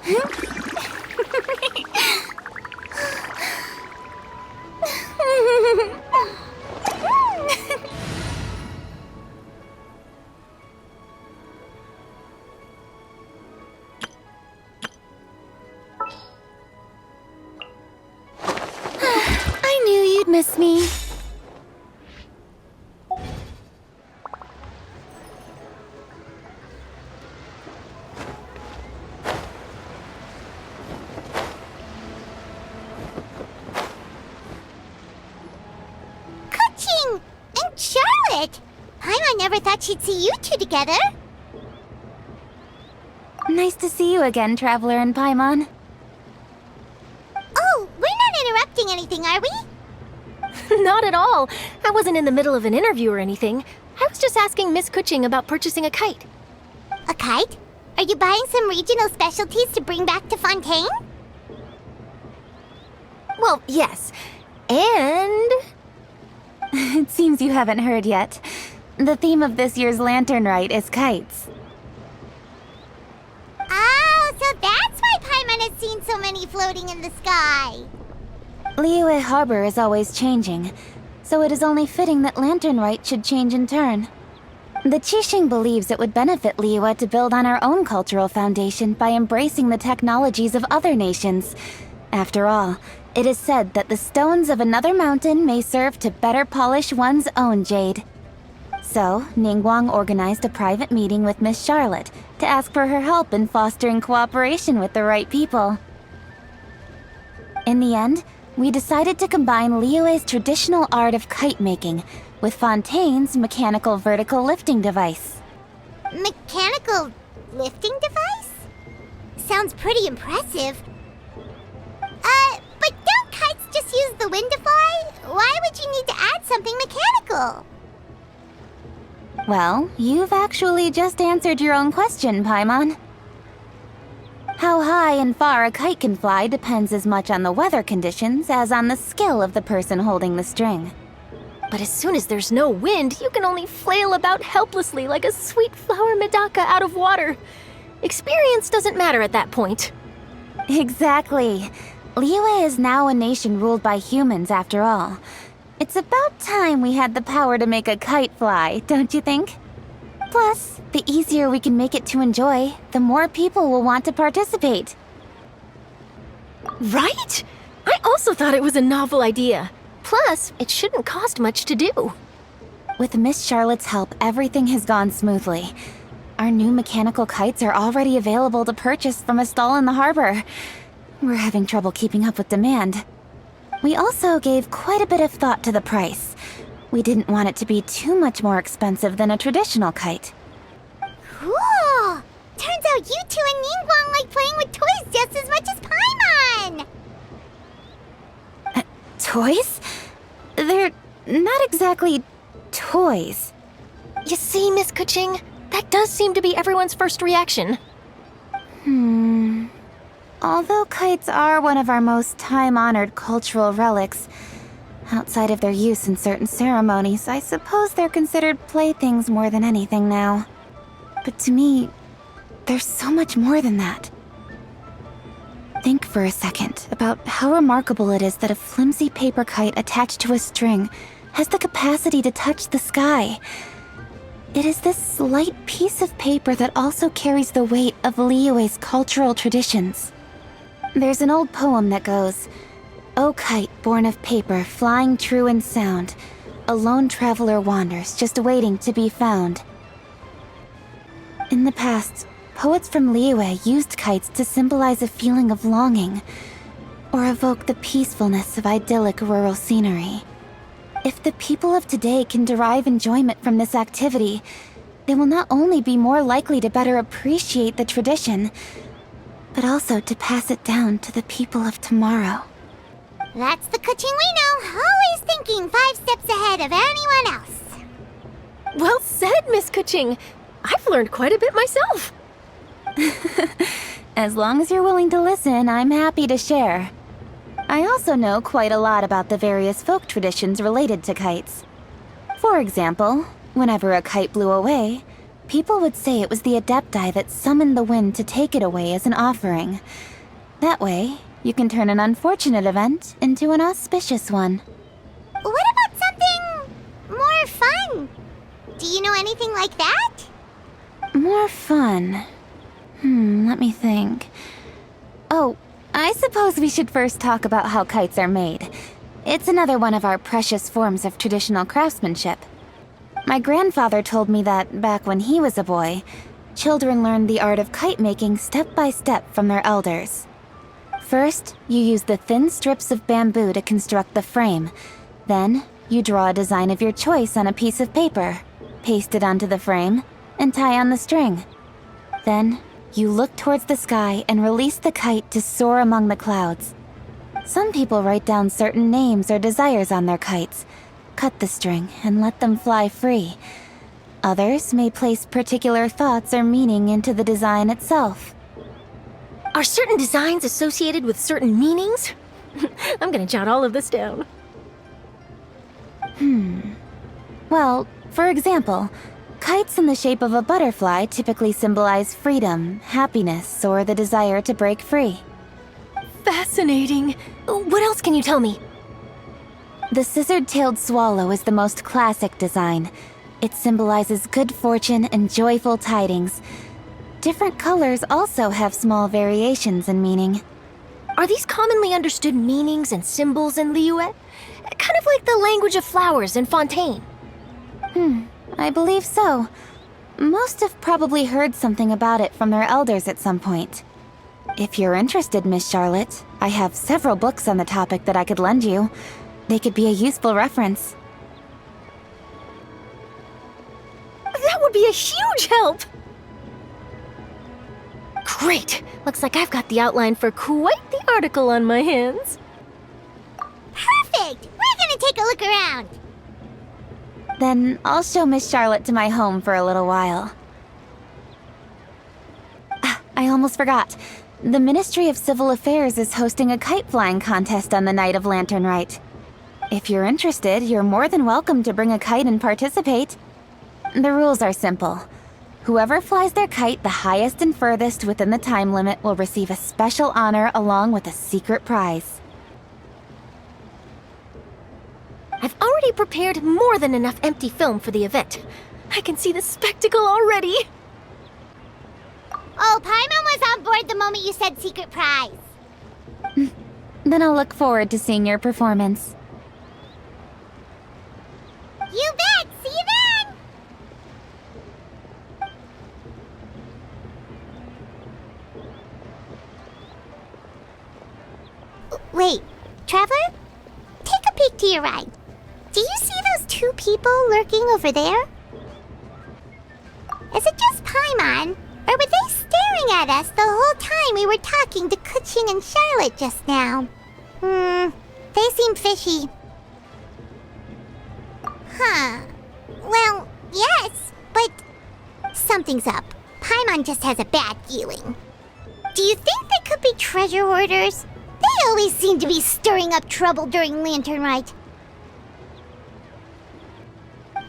I knew you'd miss me. Kuching and Charlotte! Paimon never thought she'd see you two together. Nice to see you again, Traveler and Paimon. Oh, we're not interrupting anything, are we? Not at all. I wasn't in the middle of an interview or anything. I was just asking Miss Kuching about purchasing a kite. A kite? Are you buying some regional specialties to bring back to Fontaine? Well, yes. And... It seems you haven't heard yet. The theme of this year's Lantern Rite is kites. Oh, so that's why Paimon has seen so many floating in the sky. Liyue Harbor is always changing, so it is only fitting that Lantern Rite should change in turn. The Qixing believes it would benefit Liyue to build on our own cultural foundation by embracing the technologies of other nations. After all, it is said that the stones of another mountain may serve to better polish one's own jade. So, Ningguang organized a private meeting with Miss Charlotte to ask for her help in fostering cooperation with the right people. In the end, we decided to combine Liyue's traditional art of kite making with Fontaine's mechanical vertical lifting device. Mechanical lifting device? Sounds pretty impressive. But don't kites just use the wind to fly? Why would you need to add something mechanical? Well, you've actually just answered your own question, Paimon. How high and far a kite can fly depends as much on the weather conditions as on the skill of the person holding the string. But as soon as there's no wind, you can only flail about helplessly like a sweet flower medaka out of water. Experience doesn't matter at that point. Exactly. Liyue is now a nation ruled by humans, after all. It's about time we had the power to make a kite fly, don't you think? Plus, the easier we can make it to enjoy, the more people will want to participate. Right? I also thought it was a novel idea. Plus, it shouldn't cost much to do. With Miss Charlotte's help, everything has gone smoothly. Our new mechanical kites are already available to purchase from a stall in the harbor. We're having trouble keeping up with demand. We also gave quite a bit of thought to the price. We didn't want it to be too much more expensive than a traditional kite. Cool! Turns out you two and Ningguang like playing with toys just as much as Paimon! Toys? They're not exactly toys. You see, Miss Kuching, that does seem to be everyone's first reaction. Although kites are one of our most time-honored cultural relics, outside of their use in certain ceremonies, I suppose they're considered playthings more than anything now. But to me, there's so much more than that. Think for a second about how remarkable it is that a flimsy paper kite attached to a string has the capacity to touch the sky. It is this light piece of paper that also carries the weight of Liyue's cultural traditions. There's an old poem that goes, "O kite born of paper, flying true in sound, a lone traveler wanders, just waiting to be found." In the past, poets from Liyue used kites to symbolize a feeling of longing, or evoke the peacefulness of idyllic rural scenery. If the people of today can derive enjoyment from this activity, they will not only be more likely to better appreciate the tradition, but also to pass it down to the people of tomorrow. That's the Kuching we know, always thinking 5 steps ahead of anyone else. Well said, Miss Kuching. I've learned quite a bit myself. As long as you're willing to listen, I'm happy to share. I also know quite a lot about the various folk traditions related to kites. For example, whenever a kite blew away, People would say it was the Adepti that summoned the wind to take it away as an offering. That way, you can turn an unfortunate event into an auspicious one. What about something more fun? Do you know anything like that? More fun. Let me think. Oh, I suppose we should first talk about how kites are made. It's another one of our precious forms of traditional craftsmanship. My grandfather told me that, back when he was a boy, children learned the art of kite making step by step from their elders. First, you use the thin strips of bamboo to construct the frame. Then, you draw a design of your choice on a piece of paper, paste it onto the frame, and tie on the string. Then, you look towards the sky and release the kite to soar among the clouds. Some people write down certain names or desires on their kites, cut the string, and let them fly free. Others may place particular thoughts or meaning into the design itself. Are certain designs associated with certain meanings? I'm gonna jot all of this down. Well, for example, kites in the shape of a butterfly typically symbolize freedom, happiness, or the desire to break free. Fascinating. What else can you tell me? The scissor-tailed swallow is the most classic design. It symbolizes good fortune and joyful tidings. Different colors also have small variations in meaning. Are these commonly understood meanings and symbols in Liyue? Kind of like the language of flowers in Fontaine. I believe so. Most have probably heard something about it from their elders at some point. If you're interested, Miss Charlotte, I have several books on the topic that I could lend you. They could be a useful reference. That would be a huge help! Great! Looks like I've got the outline for quite the article on my hands. Perfect! We're gonna take a look around. Then I'll show Miss Charlotte to my home for a little while. I almost forgot. The Ministry of Civil Affairs is hosting a kite flying contest on the night of Lantern Rite. If you're interested, you're more than welcome to bring a kite and participate. The rules are simple. Whoever flies their kite the highest and furthest within the time limit will receive a special honor along with a secret prize. I've already prepared more than enough empty film for the event. I can see the spectacle already. Oh, Paimon was on board the moment you said secret prize. Then I'll look forward to seeing your performance. You bet! See you then! Wait, Traveler? Take a peek to your right. Do you see those two people lurking over there? Is it just Paimon? Or were they staring at us the whole time we were talking to Kuching and Charlotte just now? They seem fishy. Huh. Well, yes, but something's up. Paimon just has a bad feeling. Do you think they could be treasure hoarders? They always seem to be stirring up trouble during Lantern Rite.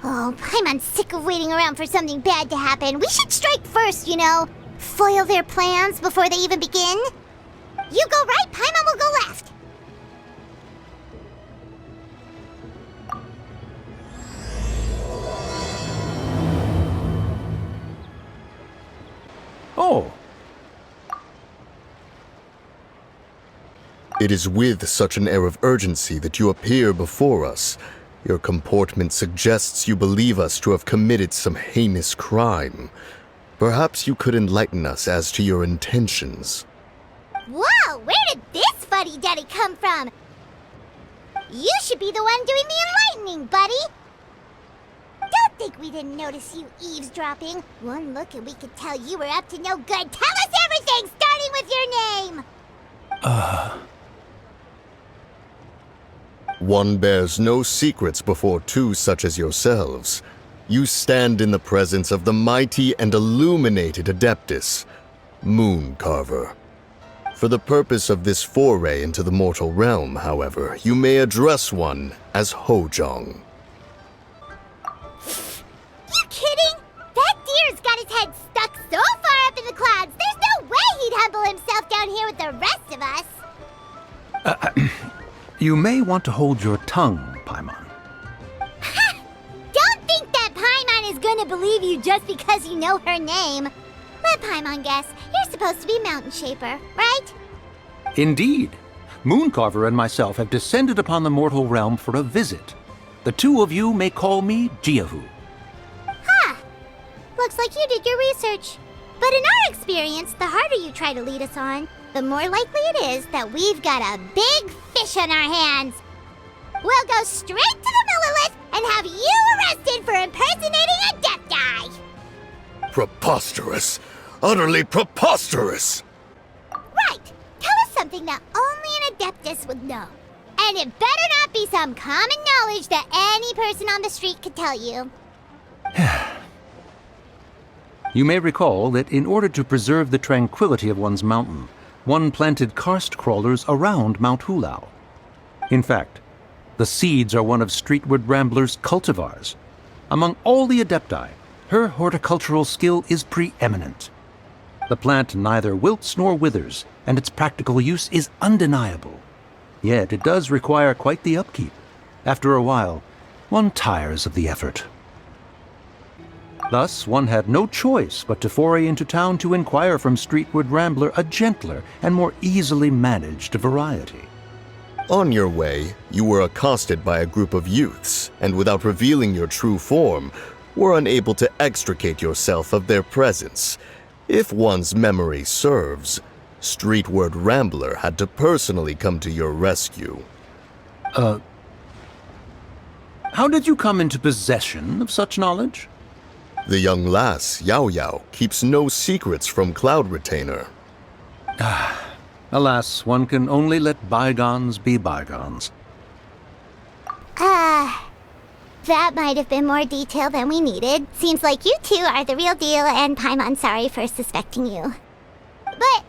Oh, Paimon's sick of waiting around for something bad to happen. We should strike first, you know. Foil their plans before they even begin. You go right, Paimon will go left. Oh. It is with such an air of urgency that you appear before us. Your comportment suggests you believe us to have committed some heinous crime. Perhaps you could enlighten us as to your intentions. Whoa, where did this fuddy-duddy come from? You should be the one doing the enlightening, buddy. Don't think we didn't notice you eavesdropping. One look and we could tell you were up to no good. Tell us everything, starting with your name. One bears no secrets before two such as yourselves. You stand in the presence of the mighty and illuminated Adeptus, Moon Carver. For the purpose of this foray into the mortal realm, however, you may address one as Hojong. You kidding? That deer's got You may want to hold your tongue, Paimon. Don't think that Paimon is gonna believe you just because you know her name. Let Paimon guess. You're supposed to be Mountain Shaper, right? Indeed. Mooncarver and myself have descended upon the mortal realm for a visit. The two of you may call me Jiahu. Looks like you did your research. But in our experience, the harder you try to lead us on, the more likely it is that we've got a big fish on our hands. We'll go straight to the Millilith and have you arrested for impersonating a Adepti! Preposterous! Utterly preposterous! Right! Tell us something that only an Adeptus would know. And it better not be some common knowledge that any person on the street could tell you. You may recall that in order to preserve the tranquility of one's mountain, one planted karst crawlers around Mount Hulao. In fact, the seeds are one of Streetward Rambler's cultivars. Among all the Adepti, her horticultural skill is preeminent. The plant neither wilts nor withers, and its practical use is undeniable. Yet it does require quite the upkeep. After a while, one tires of the effort. Thus, one had no choice but to foray into town to inquire from Streetward Rambler a gentler and more easily managed variety. On your way, you were accosted by a group of youths, and without revealing your true form, were unable to extricate yourself of their presence. If one's memory serves, Streetward Rambler had to personally come to your rescue. How did you come into possession of such knowledge? The young lass, Yao Yao, keeps no secrets from Cloud Retainer. Alas, one can only let bygones be bygones. That might have been more detail than we needed. Seems like you two are the real deal, and Paimon's sorry for suspecting you. But,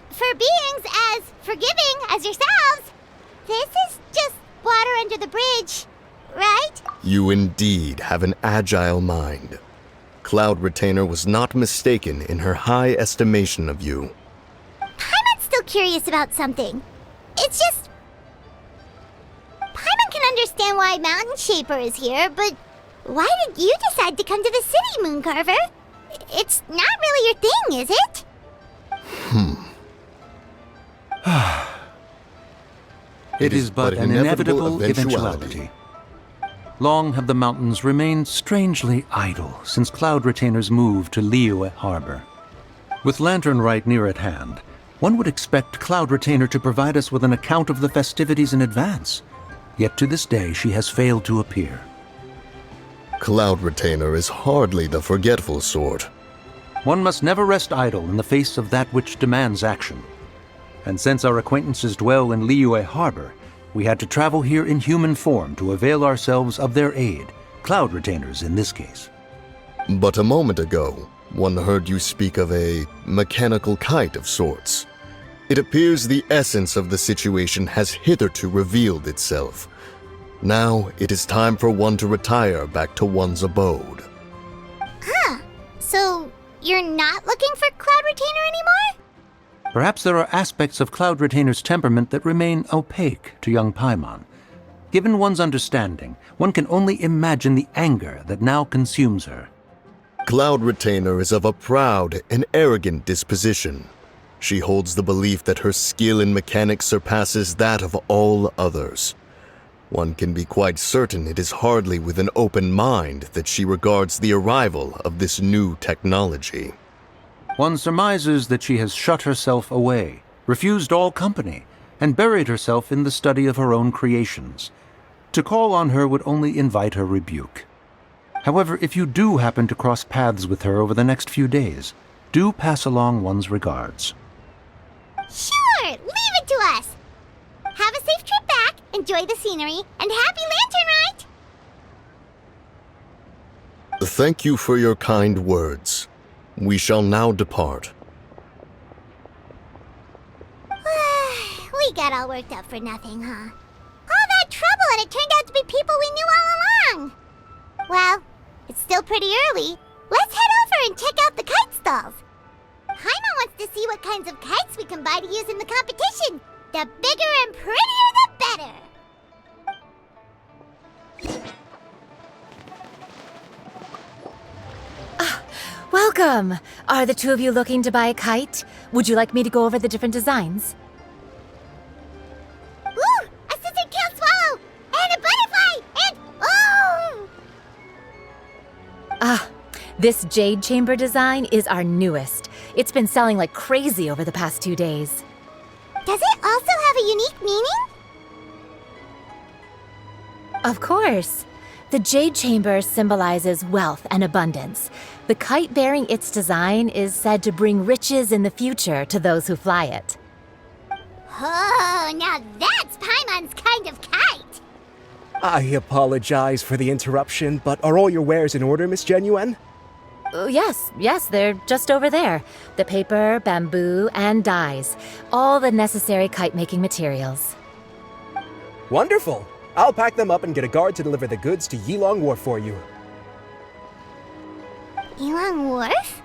for beings as forgiving as yourselves, this is just water under the bridge, right? You indeed have an agile mind. Cloud Retainer was not mistaken in her high estimation of you. Paimon's still curious about something. It's just... Paimon can understand why Mountain Shaper is here, but why did you decide to come to the city, Mooncarver? It's not really your thing, is it? It is but an inevitable eventuality. Long have the mountains remained strangely idle since Cloud Retainer's move to Liyue Harbor. With Lantern Rite near at hand, one would expect Cloud Retainer to provide us with an account of the festivities in advance. Yet to this day she has failed to appear. Cloud Retainer is hardly the forgetful sort. One must never rest idle in the face of that which demands action. And since our acquaintances dwell in Liyue Harbor, we had to travel here in human form to avail ourselves of their aid, Cloud Retainers in this case. But a moment ago, one heard you speak of a mechanical kite of sorts. It appears the essence of the situation has hitherto revealed itself. Now it is time for one to retire back to one's abode. So, you're not looking for Cloud Retainer anymore? Perhaps there are aspects of Cloud Retainer's temperament that remain opaque to young Paimon. Given one's understanding, one can only imagine the anger that now consumes her. Cloud Retainer is of a proud and arrogant disposition. She holds the belief that her skill in mechanics surpasses that of all others. One can be quite certain it is hardly with an open mind that she regards the arrival of this new technology. One surmises that she has shut herself away, refused all company, and buried herself in the study of her own creations. To call on her would only invite her rebuke. However, if you do happen to cross paths with her over the next few days, do pass along one's regards. Sure, leave it to us. Have a safe trip back, enjoy the scenery, and happy Lantern Rite! Thank you for your kind words. We shall now depart. We got all worked up for nothing, huh? All that trouble and it turned out to be people we knew all along! Well, it's still pretty early. Let's head over and check out the kite stalls. Paimon wants to see what kinds of kites we can buy to use in the competition. The bigger and prettier the better. Welcome! Are the two of you looking to buy a kite? Would you like me to go over the different designs? Ooh! A scissor kill swallow! And a butterfly! And oh! This jade chamber design is our newest. It's been selling like crazy over the past 2 days. Does it also have a unique meaning? Of course. The jade chamber symbolizes wealth and abundance. The kite bearing its design is said to bring riches in the future to those who fly it. Oh, now that's Paimon's kind of kite! I apologize for the interruption, but are all your wares in order, Miss Genuine? Yes, they're just over there. The paper, bamboo, and dyes. All the necessary kite-making materials. Wonderful! I'll pack them up and get a guard to deliver the goods to Yilong Wharf for you. Yilong Wharf?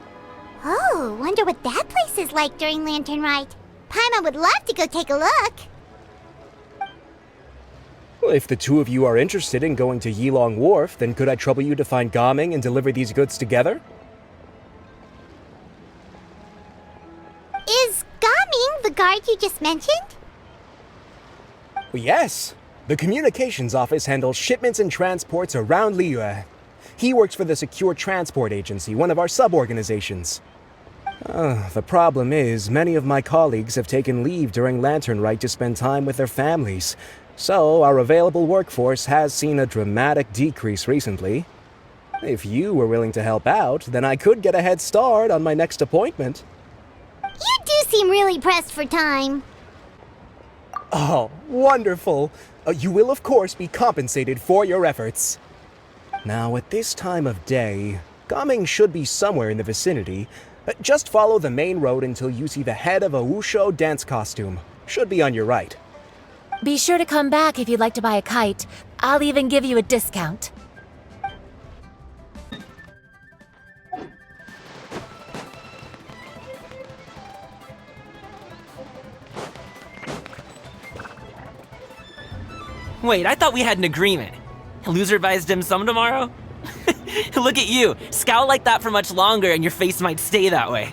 Oh, wonder what that place is like during Lantern Rite. Paimon would love to go take a look. Well, if the two of you are interested in going to Yilong Wharf, then could I trouble you to find Gaming and deliver these goods together? Is Gaming the guard you just mentioned? Well, yes. The communications office handles shipments and transports around Liyue. He works for the Secure Transport Agency, one of our sub-organizations. The problem is, many of my colleagues have taken leave during Lantern Rite to spend time with their families, so our available workforce has seen a dramatic decrease recently. If you were willing to help out, then I could get a head start on my next appointment. You do seem really pressed for time. Oh, wonderful! You will, of course, be compensated for your efforts. Now, at this time of day, Gaming should be somewhere in the vicinity. Just follow the main road until you see the head of a Wushu dance costume. Should be on your right. Be sure to come back if you'd like to buy a kite. I'll even give you a discount. Wait, I thought we had an agreement. Loser buys dim sum tomorrow? Look at you, scowl like that for much longer and your face might stay that way.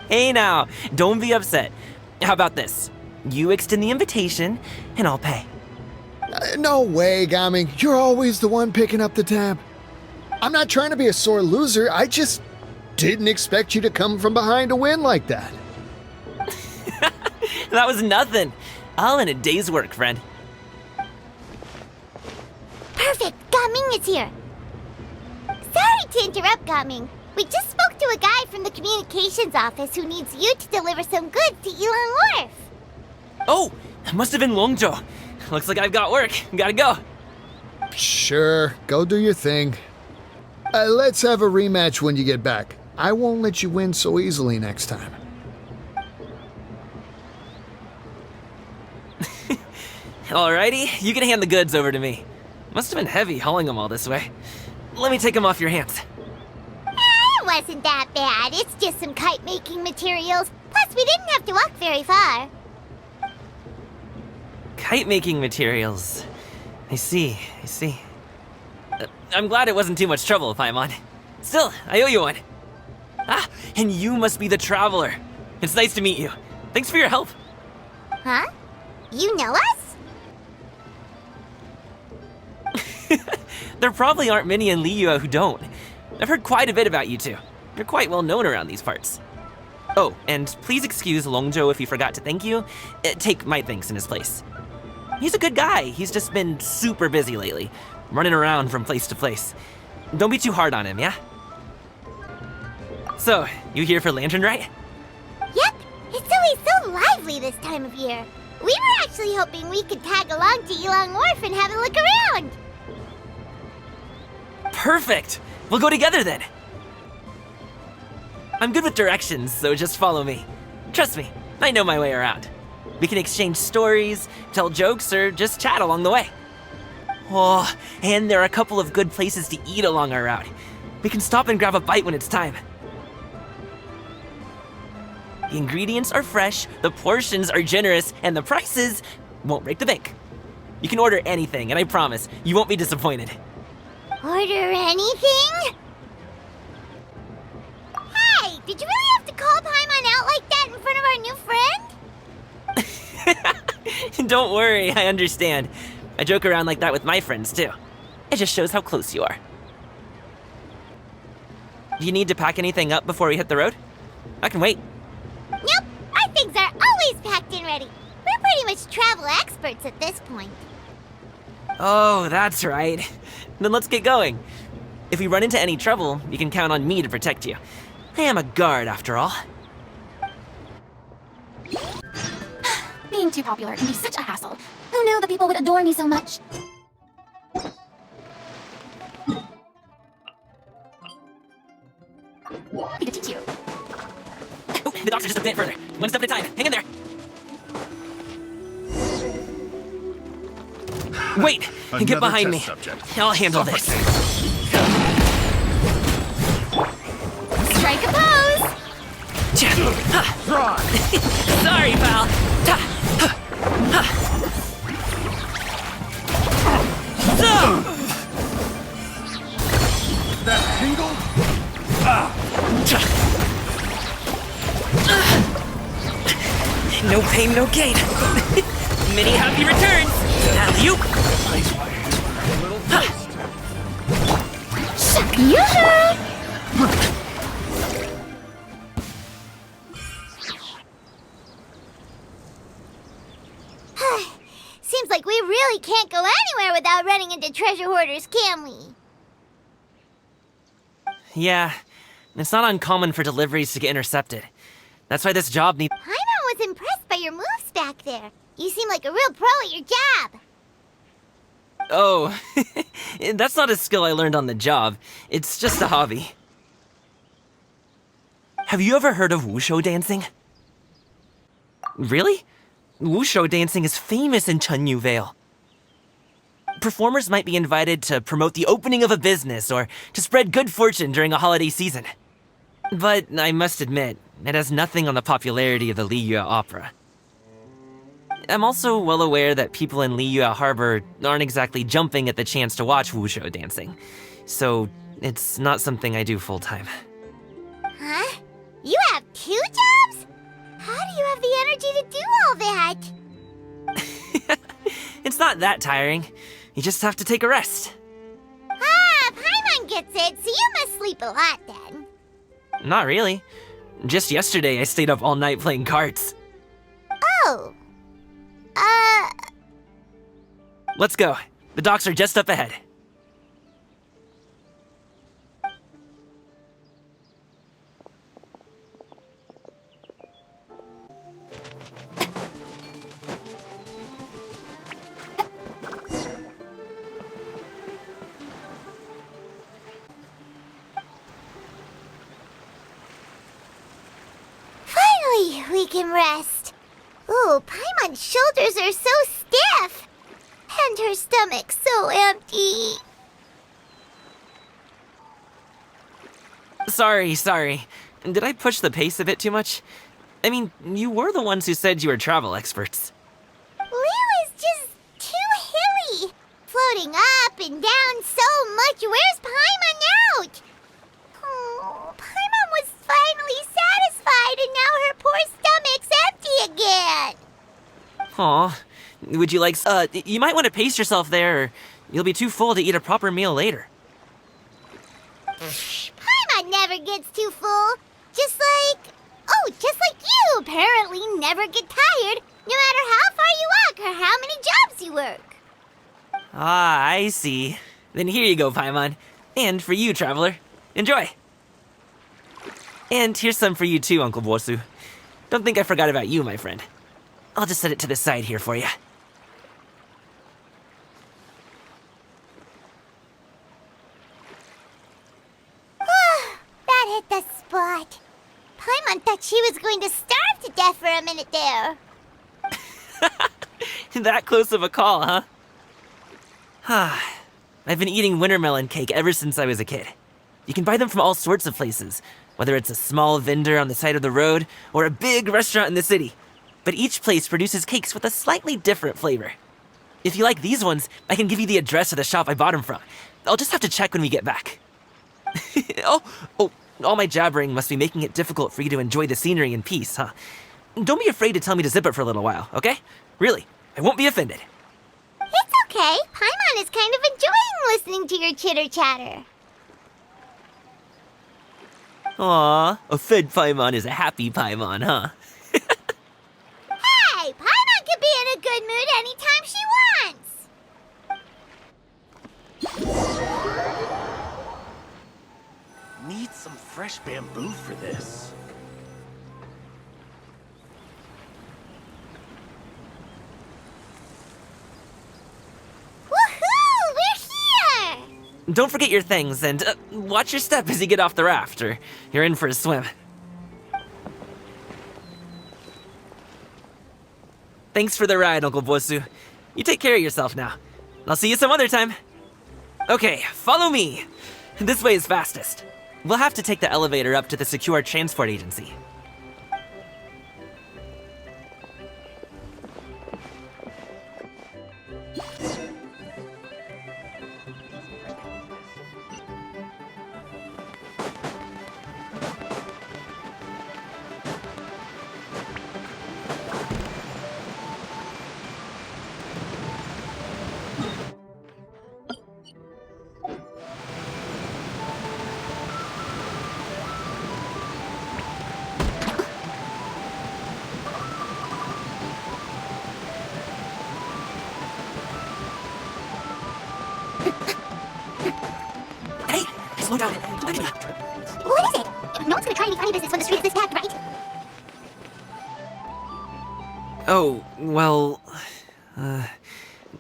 Hey now, don't be upset. How about this? You extend the invitation, and I'll pay. No way, Gaming. You're always the one picking up the tab. I'm not trying to be a sore loser. I just didn't expect you to come from behind to win like that. That was nothing. All in a day's work, friend. Perfect, Gaming is here. Sorry to interrupt, Gaming. We just spoke to a guy from the communications office who needs you to deliver some goods to Yilong Wharf. Oh, it must have been Longzhou. Looks like I've got work. Gotta go. Sure, go do your thing. Let's have a rematch when you get back. I won't let you win so easily next time. Alrighty, you can hand the goods over to me. Must have been heavy hauling them all this way. Let me take them off your hands. It wasn't that bad. It's just some kite-making materials. Plus, we didn't have to walk very far. Kite-making materials. I see. I'm glad it wasn't too much trouble, Paimon. Still, I owe you one. Ah, and you must be the traveler. It's nice to meet you. Thanks for your help. Huh? You know us? There probably aren't many in Liyue who don't. I've heard quite a bit about you two. You're quite well known around these parts. Oh, and please excuse Longzhou if he forgot to thank you. Take my thanks in his place. He's a good guy. He's just been super busy lately, running around from place to place. Don't be too hard on him, yeah? So, you here for Lantern Rite? Yep. It's always so lively this time of year. We were actually hoping we could tag along to Yilong Wharf and have a look around. Perfect! We'll go together then. I'm good with directions, so just follow me. Trust me, I know my way around. We can exchange stories, tell jokes, or just chat along the way. Oh, and there are a couple of good places to eat along our route. We can stop and grab a bite when it's time. The ingredients are fresh, the portions are generous, and the prices won't break the bank. You can order anything, and I promise, you won't be disappointed. Order anything? Hey, did you really have to call Paimon out like that in front of our new friend? Don't worry, I understand. I joke around like that with my friends, too. It just shows how close you are. Do you need to pack anything up before we hit the road? I can wait. Nope, our things are always packed and ready. We're pretty much travel experts at this point. Oh, that's right. Then let's get going. If we run into any trouble, you can count on me to protect you. I am a guard, after all. Being too popular can be such a hassle. Who knew that people would adore me so much? Need to teach you. Oh, the docks are just a bit further. One step at a time. Hang in there. Wait! Get behind me. I'll handle this. Strike a pose! Sorry, pal. That tingle? No pain, no gain. Many happy returns. Alley-oop. Seems like we really can't go anywhere without running into treasure hoarders, can we? Yeah, it's not uncommon for deliveries to get intercepted. That's why this job needs... Paimon was impressed by your moves back there. You seem like a real pro at your job. Oh, that's not a skill I learned on the job. It's just a hobby. Have you ever heard of wushu dancing? Really? Wushu dancing is famous in Chunyu Vale. Performers might be invited to promote the opening of a business or to spread good fortune during a holiday season. But I must admit, it has nothing on the popularity of the Liyue opera. I'm also well aware that people in Liyue Harbor aren't exactly jumping at the chance to watch wushu dancing, so it's not something I do full-time. Huh? You have 2 jobs? How do you have the energy to do all that? It's not that tiring. You just have to take a rest. Ah, Paimon gets it, so you must sleep a lot then. Not really. Just yesterday I stayed up all night playing cards. Oh. Let's go. The docks are just up ahead. Finally, we can rest. Ooh, Paimon's shoulders are so stiff. And her stomach so empty. Sorry. Did I push the pace a bit too much? I mean, you were the ones who said you were travel experts. Liu is just too hilly. Floating up and down so much. Where's Paimon out? Oh, Paimon was finally satisfied and now her poor stomach's empty again. Aw. Would you like, you might want to pace yourself there, or you'll be too full to eat a proper meal later. Paimon never gets too full. Just like you apparently never get tired, no matter how far you walk or how many jobs you work. Ah, I see. Then here you go, Paimon. And for you, traveler. Enjoy. And here's some for you too, Uncle Bosu. Don't think I forgot about you, my friend. I'll just set it to the side here for you. That hit the spot. Paimon thought she was going to starve to death for a minute there. That close of a call, huh? I've been eating wintermelon cake ever since I was a kid. You can buy them from all sorts of places, whether it's a small vendor on the side of the road or a big restaurant in the city. But each place produces cakes with a slightly different flavor. If you like these ones, I can give you the address of the shop I bought them from. I'll just have to check when we get back. Oh, all my jabbering must be making it difficult for you to enjoy the scenery in peace, huh? Don't be afraid to tell me to zip it for a little while, okay? Really, I won't be offended. It's okay. Paimon is kind of enjoying listening to your chitter-chatter. Aw, a fed Paimon is a happy Paimon, huh? Hey, Paimon can be in a good mood anytime she wants. Need some fresh bamboo for this. Woohoo! We're here! Don't forget your things, and watch your step as you get off the raft, or you're in for a swim. Thanks for the ride, Uncle Bosu. You take care of yourself now. I'll see you some other time. Okay, follow me. This way is fastest. We'll have to take the elevator up to the secure transport agency. Hey, slow down. What is it? No one's gonna try any funny business when the street is this packed, right? Oh, well...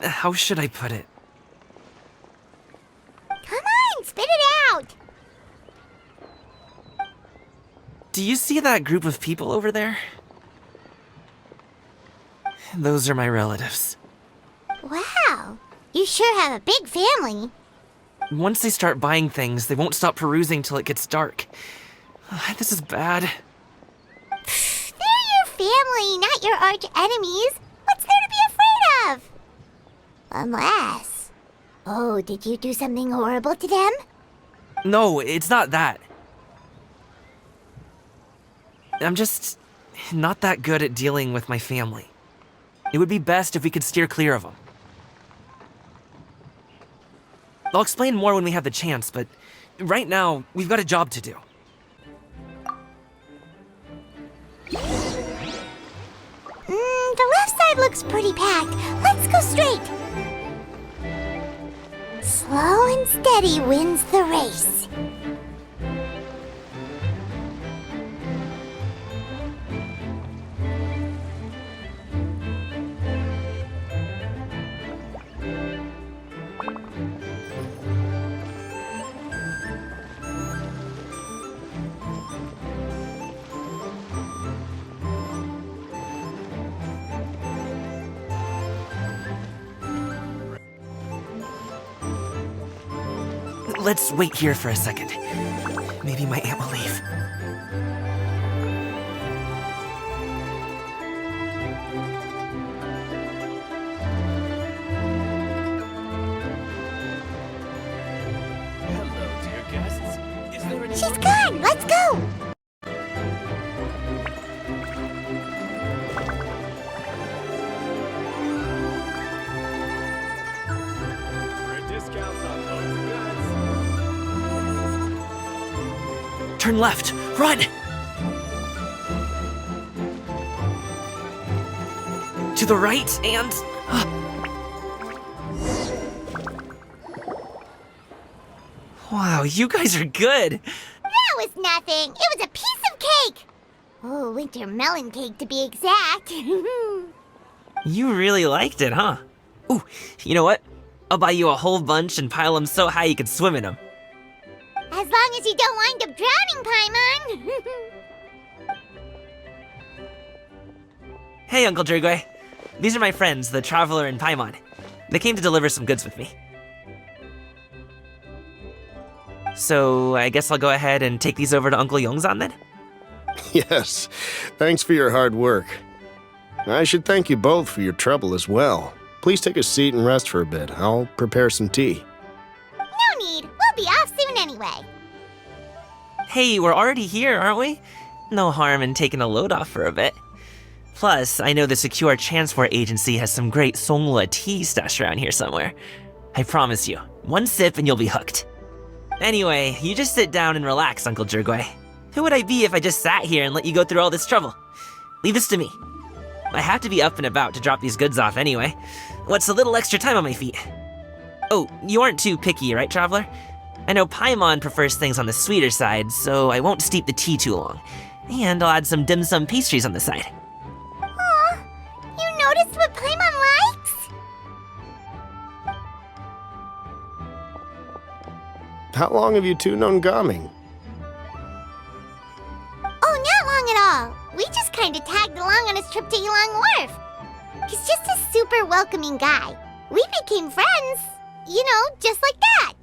how should I put it? Come on, spit it out! Do you see that group of people over there? Those are my relatives. Wow, you sure have a big family. Once they start buying things, they won't stop perusing till it gets dark. This is bad. They're your family, not your arch enemies. What's there to be afraid of? Unless... Oh, did you do something horrible to them? No, it's not that. I'm just not that good at dealing with my family. It would be best if we could steer clear of them. I'll explain more when we have the chance, but right now, we've got a job to do. The left side looks pretty packed. Let's go straight. Slow and steady wins the race. Let's wait here for a second. Maybe my aunt will leave. Hello, dear guests. Is there any... She's gone. Let's go. discounts on loads of goods? Turn left! Run! To the right and... Wow, you guys are good! That was nothing. It was a piece of cake. Oh, winter melon cake to be exact. You really liked it, huh? Ooh, you know what? I'll buy you a whole bunch and pile them so high you could swim in them. As long as you don't wind up drowning, Paimon. Hey, Uncle Drigway. These are my friends, the Traveler and Paimon. They came to deliver some goods with me. So, I guess I'll go ahead and take these over to Uncle Yongzan then? Yes, thanks for your hard work. I should thank you both for your trouble as well. Please take a seat and rest for a bit. I'll prepare some tea. No need. We'll be off soon anyway. Hey, we're already here, aren't we? No harm in taking a load off for a bit. Plus, I know the Secure Transport Agency has some great Songhua tea stashed around here somewhere. I promise you, one sip and you'll be hooked. Anyway, you just sit down and relax, Uncle Jirgwe. Who would I be if I just sat here and let you go through all this trouble? Leave this to me. I have to be up and about to drop these goods off anyway. What's a little extra time on my feet? Oh, you aren't too picky, right, Traveler? I know Paimon prefers things on the sweeter side, so I won't steep the tea too long. And I'll add some dim sum pastries on the side. Aw, you noticed what Paimon likes? How long have you two known Gaming? Oh, not long at all. We just kinda tagged along on his trip to Yulong Wharf. He's just a super welcoming guy. We became friends. You know, just like that.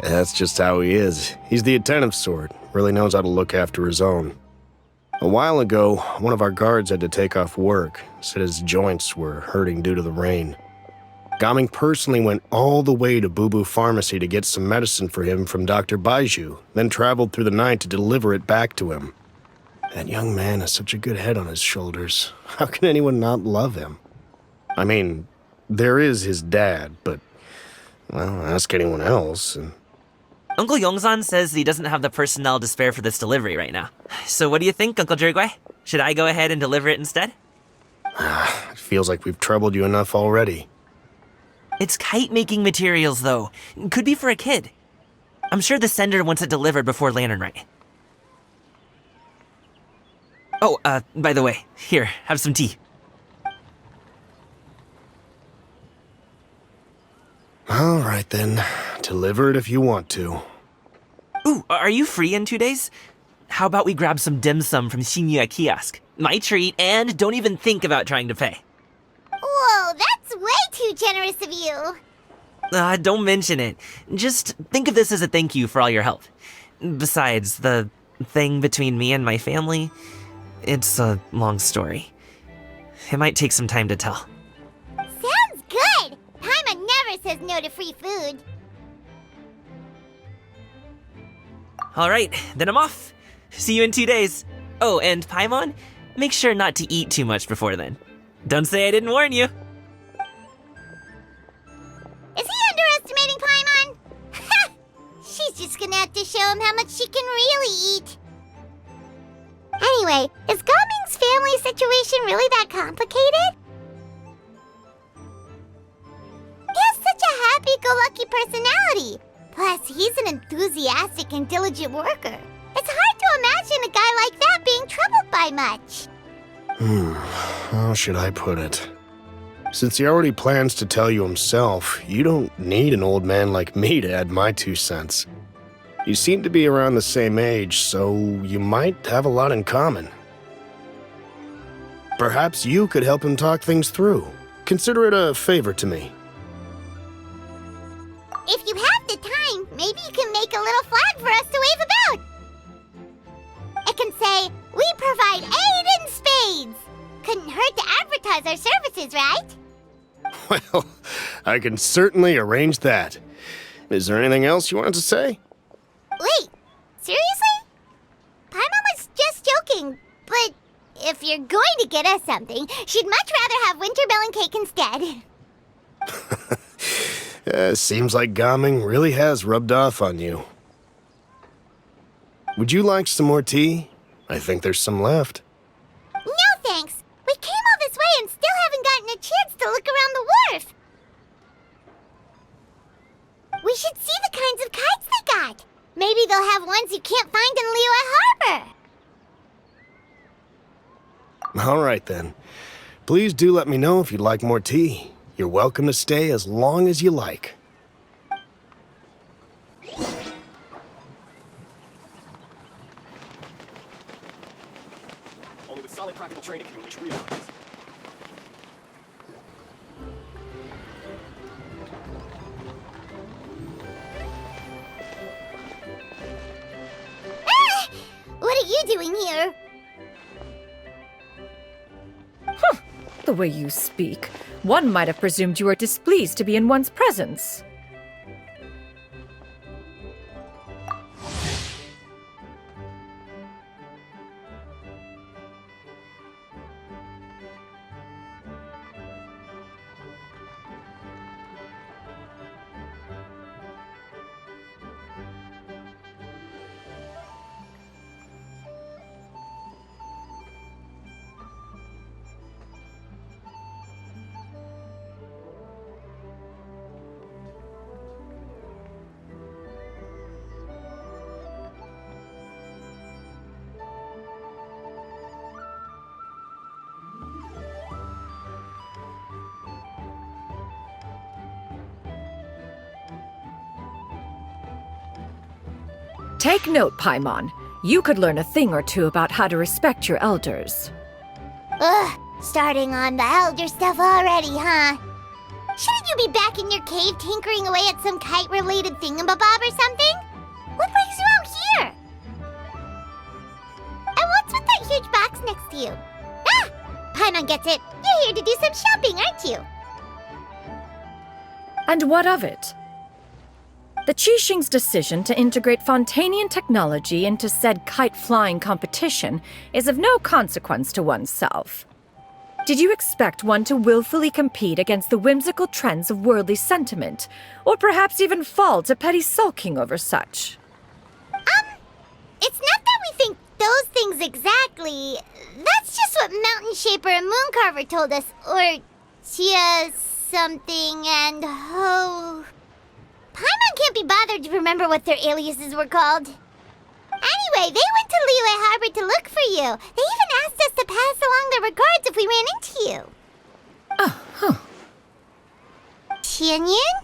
That's just how he is. He's the attentive sort, really knows how to look after his own. A while ago, one of our guards had to take off work, said his joints were hurting due to the rain. Gaming personally went all the way to Boo Boo Pharmacy to get some medicine for him from Dr. Baiju, then traveled through the night to deliver it back to him. That young man has such a good head on his shoulders. How can anyone not love him? I mean, there is his dad, but, well, ask anyone else. Uncle Yongzan says he doesn't have the personnel to spare for this delivery right now. So what do you think, Uncle Jirgwe? Should I go ahead and deliver it instead? It feels like we've troubled you enough already. It's kite-making materials, though. Could be for a kid. I'm sure the sender wants it delivered before Lantern Rite. Oh, by the way, here, have some tea. All right, then. Deliver it if you want to. Ooh, are you free in 2 days? How about we grab some dim sum from Shinya Kiosk? My treat, and don't even think about trying to pay. Whoa, that's way too generous of you. Don't mention it. Just think of this as a thank you for all your help. Besides, the thing between me and my family, it's a long story. It might take some time to tell. Sounds good. Paimon never says no to free food. Alright, then I'm off. See you in 2 days. Oh, and Paimon, make sure not to eat too much before then. Don't say I didn't warn you. Is he underestimating Paimon? Ha! She's just gonna have to show him how much she can really eat. Anyway, is Gaming's family situation really that complicated? He has such a happy-go-lucky personality. Plus, he's an enthusiastic and diligent worker. It's hard to imagine a guy like that being troubled by much. How should I put it? Since he already plans to tell you himself, you don't need an old man like me to add my 2 cents. You seem to be around the same age, so you might have a lot in common. Perhaps you could help him talk things through. Consider it a favor to me. If you have the time, maybe you can make a little flag for us to wave about. It can say, "We provide aid in spades." Couldn't hurt to advertise our services, right? Well, I can certainly arrange that. Is there anything else you wanted to say? Wait, seriously? Paimon was just joking, but if you're going to get us something, she'd much rather have winter melon cake instead. Seems like Gaming really has rubbed off on you. Would you like some more tea? I think there's some left. No thanks. We came all this way and still haven't gotten a chance to look around the wharf. We should see the kinds of kites they got. Maybe they'll have ones you can't find in Liyue Harbor. All right, then. Please do let me know if you'd like more tea. You're welcome to stay as long as you like. Only with solid practical training can you reach real heights. What are you doing here? The way you speak, one might have presumed you were displeased to be in one's presence. Take note, Paimon. You could learn a thing or two about how to respect your elders. Ugh, starting on the elder stuff already, huh? Shouldn't you be back in your cave tinkering away at some kite-related thingamabob or something? What brings you out here? And what's with that huge box next to you? Ah! Paimon gets it. You're here to do some shopping, aren't you? And what of it? The Qixing's decision to integrate Fontanian technology into said kite-flying competition is of no consequence to oneself. Did you expect one to willfully compete against the whimsical trends of worldly sentiment, or perhaps even fall to petty sulking over such? It's not that we think those things exactly. That's just what Mountain Shaper and Mooncarver told us, or Chia something and Ho... Paimon can't be bothered to remember what their aliases were called. Anyway, they went to Liyue Harbor to look for you. They even asked us to pass along their regards if we ran into you. Oh, huh. Tianyun?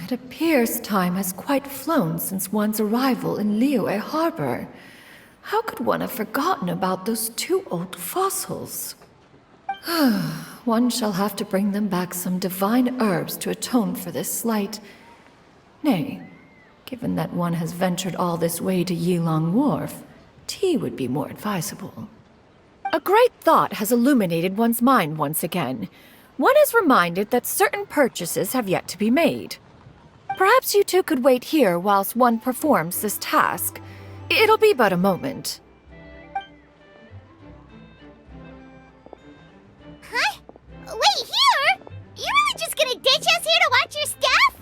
It appears time has quite flown since one's arrival in Liyue Harbor. How could one have forgotten about those two old fossils? One shall have to bring them back some divine herbs to atone for this slight. Nay, given that one has ventured all this way to Yilong Wharf, tea would be more advisable. A great thought has illuminated one's mind once again. One is reminded that certain purchases have yet to be made. Perhaps you two could wait here whilst one performs this task. It'll be but a moment. Huh? Wait, here? You really just gonna ditch us here to watch your stuff?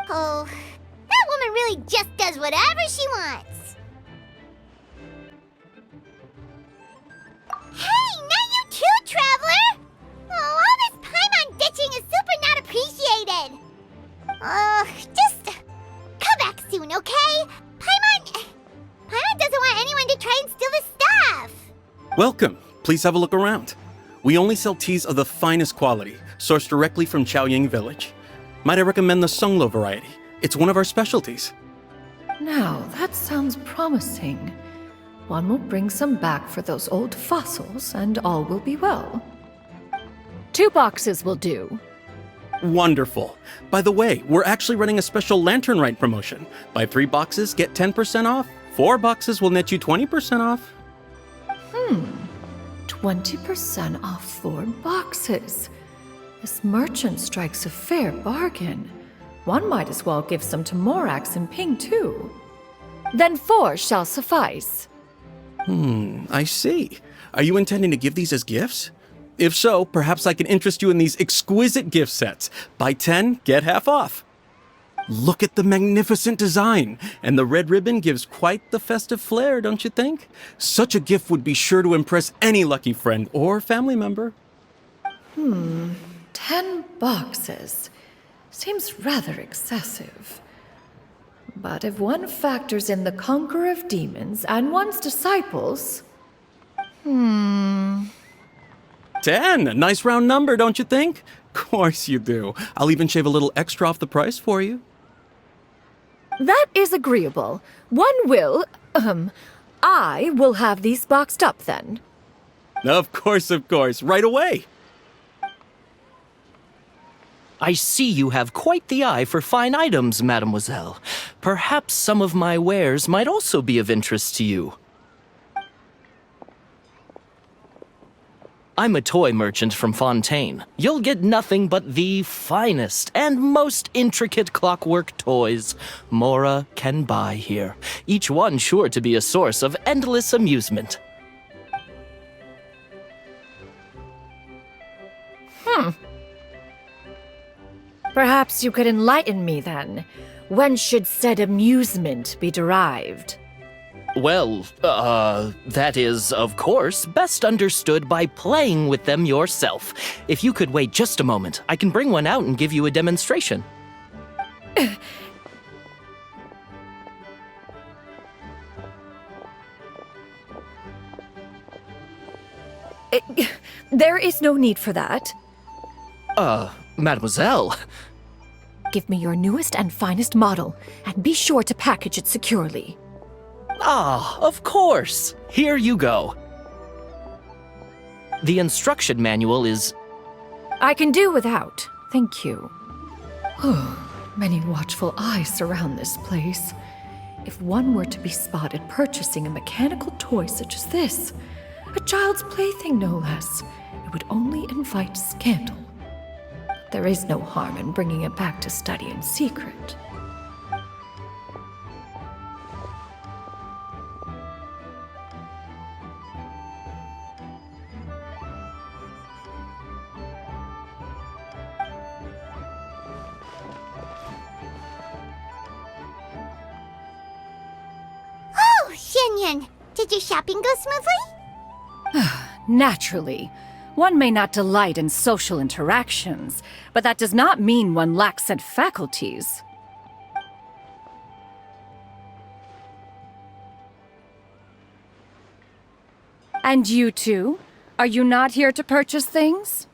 Oh, that woman really just does whatever she wants. Hey, not you too, Traveler! Oh, all this Paimon ditching is super not appreciated. Just come back soon, okay? Paimon doesn't want anyone to try and steal his stuff. Welcome. Please have a look around. We only sell teas of the finest quality, sourced directly from Chaoying Village. Might I recommend the Sunglo variety? It's one of our specialties. Now, that sounds promising. One will bring some back for those old fossils, and all will be well. 2 boxes will do. Wonderful. By the way, we're actually running a special Lantern Rite promotion. Buy 3 boxes, get 10% off. 4 boxes will net you 20% off. 20% off 4 boxes. This merchant strikes a fair bargain. One might as well give some to Morax and Ping, too. Then 4 shall suffice. I see. Are you intending to give these as gifts? If so, perhaps I can interest you in these exquisite gift sets. Buy 10, get half off. Look at the magnificent design, and the red ribbon gives quite the festive flair, don't you think? Such a gift would be sure to impress any lucky friend or family member. 10 boxes. Seems rather excessive. But if one factors in the Conqueror of Demons and one's disciples... 10! A nice round number, don't you think? Course you do. I'll even shave a little extra off the price for you. That is agreeable. I will have these boxed up then. Of course, right away. I see you have quite the eye for fine items, mademoiselle. Perhaps some of my wares might also be of interest to you. I'm a toy merchant from Fontaine. You'll get nothing but the finest and most intricate clockwork toys Mora can buy here, each one sure to be a source of endless amusement. Perhaps you could enlighten me then. When should said amusement be derived? Well, that is, of course, best understood by playing with them yourself. If you could wait just a moment, I can bring one out and give you a demonstration. There is no need for that. Mademoiselle. Give me your newest and finest model, and be sure to package it securely. Ah, of course. Here you go. The instruction manual is... I can do without, thank you. Many watchful eyes surround this place. If one were to be spotted purchasing a mechanical toy such as this, a child's plaything no less, it would only invite scandal. There is no harm in bringing it back to study in secret. Oh, Shenyan! Did your shopping go smoothly? Naturally. One may not delight in social interactions, but that does not mean one lacks said faculties. And you two? Are you not here to purchase things?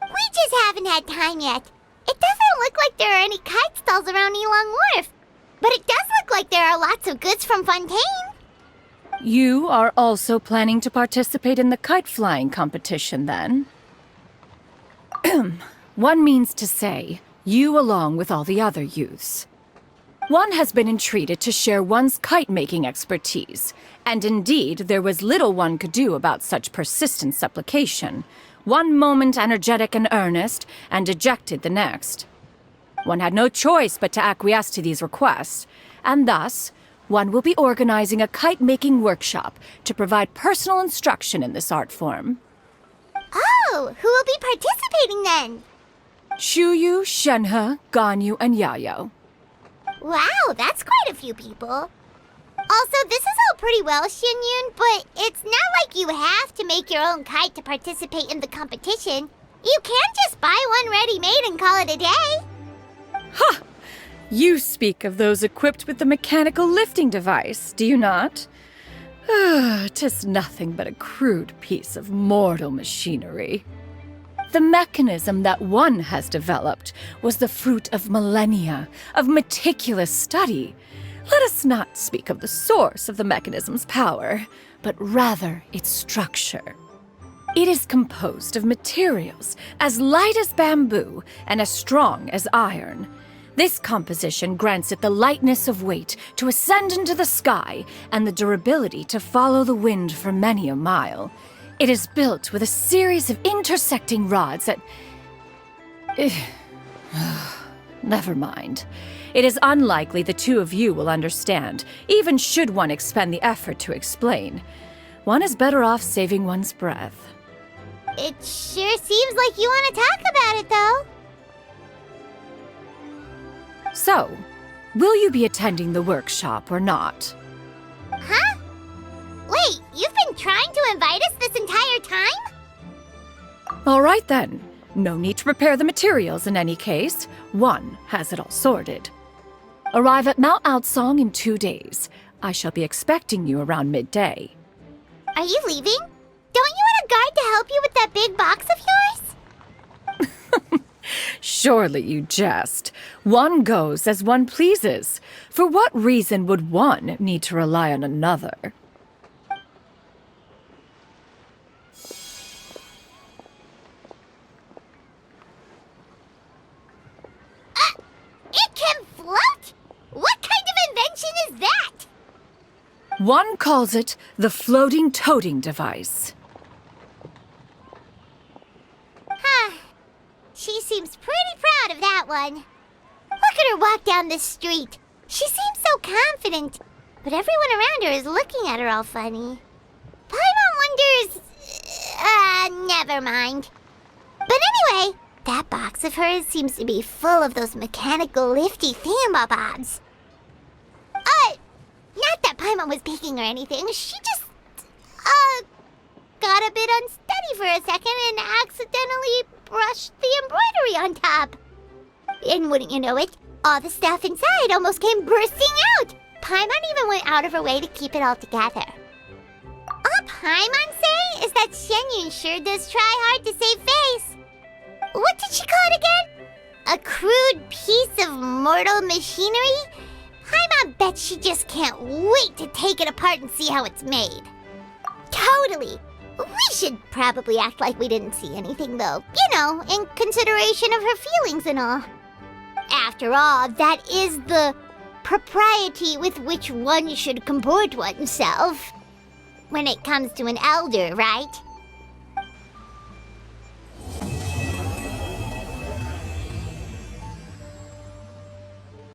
We just haven't had time yet. It doesn't look like there are any kite stalls around Elong Wharf. But it does look like there are lots of goods from Fontaine. You are also planning to participate in the kite flying competition, then? One means to say, you along with all the other youths. One has been entreated to share one's kite-making expertise, and indeed there was little one could do about such persistent supplication. One moment energetic and earnest, and dejected the next. One had no choice but to acquiesce to these requests, and thus, one will be organizing a kite-making workshop to provide personal instruction in this art form. Oh, who will be participating then? Chuyu, Shenhe, Ganyu, and Yayo. Wow, that's quite a few people. Also, this is all pretty well, Xinyun, but it's not like you have to make your own kite to participate in the competition. You can just buy one ready-made and call it a day. Ha! You speak of those equipped with the mechanical lifting device, do you not? 'Tis nothing but a crude piece of mortal machinery. The mechanism that one has developed was the fruit of millennia of meticulous study. Let us not speak of the source of the mechanism's power, but rather its structure. It is composed of materials as light as bamboo and as strong as iron. This composition grants it the lightness of weight to ascend into the sky and the durability to follow the wind for many a mile. It is built with a series of intersecting rods that... Never mind. It is unlikely the two of you will understand, even should one expend the effort to explain. One is better off saving one's breath. It sure seems like you want to talk about it, though. So, will you be attending the workshop or not? Huh? Wait, you've been trying to invite us this entire time? All right then. No need to prepare the materials in any case. One has it all sorted. Arrive at Mount Outsong in 2 days. I shall be expecting you around midday. Are you leaving? Don't you want a guard to help you with that big box of yours? Surely you jest. One goes as one pleases. For what reason would one need to rely on another? One calls it the floating toting device. Huh. She seems pretty proud of that one. Look at her walk down the street. She seems so confident, but everyone around her is looking at her all funny. Paimon wonders... never mind. But anyway, that box of hers seems to be full of those mechanical lifty thingamabobs. Not that Paimon was peeking or anything. She just, got a bit unsteady for a second and accidentally brushed the embroidery on top. And wouldn't you know it, all the stuff inside almost came bursting out. Paimon even went out of her way to keep it all together. All Paimon say is that Xianyun sure does try hard to save face. What did she call it again? A crude piece of mortal machinery? Paimon bet she just can't wait to take it apart and see how it's made. Totally. We should probably act like we didn't see anything, though. You know, in consideration of her feelings and all. After all, that is the propriety with which one should comport oneself. When it comes to an elder, right?